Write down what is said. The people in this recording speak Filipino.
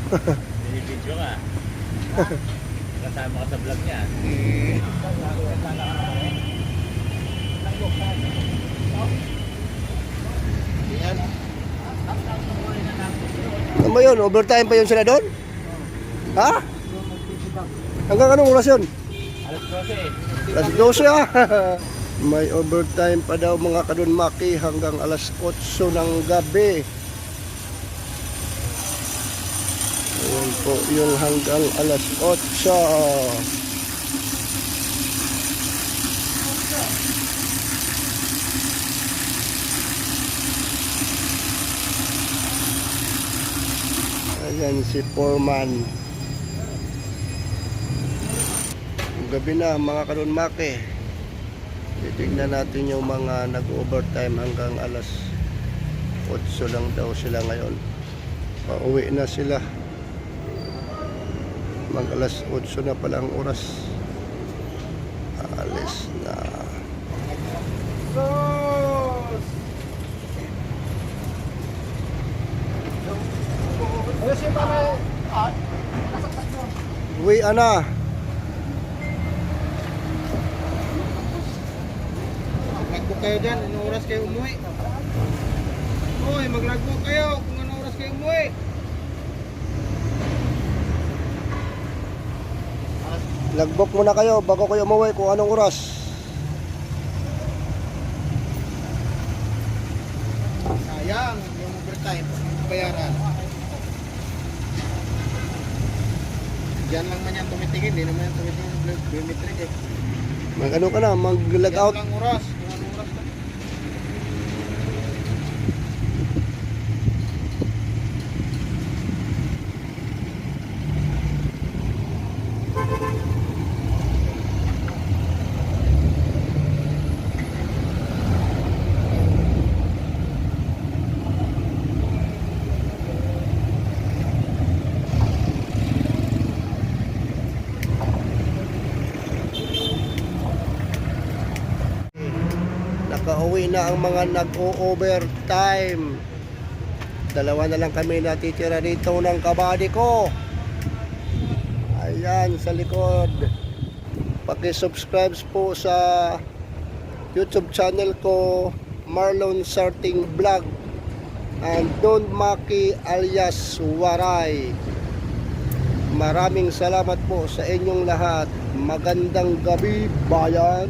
Binibidyo ka. Kasama ka sa vlog niya. Yan. Ano ba yun? Overtime pa yun sila doon? Ha? Hanggang anong oras yun? Alas 12 Alas 12 ah. May overtime pa daw mga kadunmaki hanggang alas 8 ng gabi. Ayan po yung hanggang alas 8. Ayan si Foreman. Gabi na mga kadunmaki. Titignan natin yung mga nag-overtime hanggang alas 8 lang daw sila ngayon. Pauwi na sila. Mag alas 8 na pala ang oras. Alis na. Uwi na. Maglagbo kayo dyan, anong oras kayo umuwi? Uy, maglagbo kayo kung anong oras kayo umuwi. Lagbok muna kayo bago kayo umuwi kung anong oras. Sayang, yung overtime, bayaran. Diyan lang man yan tumitingin, di naman yan tumitingin sa biometric eh. Mag ano ka na, mag-log out. Yan lang oras, kung anong oras na. Nakauwi na ang mga nag-o-overtime. Dalawa na lang kami natitira dito ng kabady ko. Ayan sa likod. Paki-subscribe po sa YouTube channel ko, Marlon Sarting Vlog and Don Maki alias Waray. Maraming salamat po sa inyong lahat. Magandang gabi, bayan.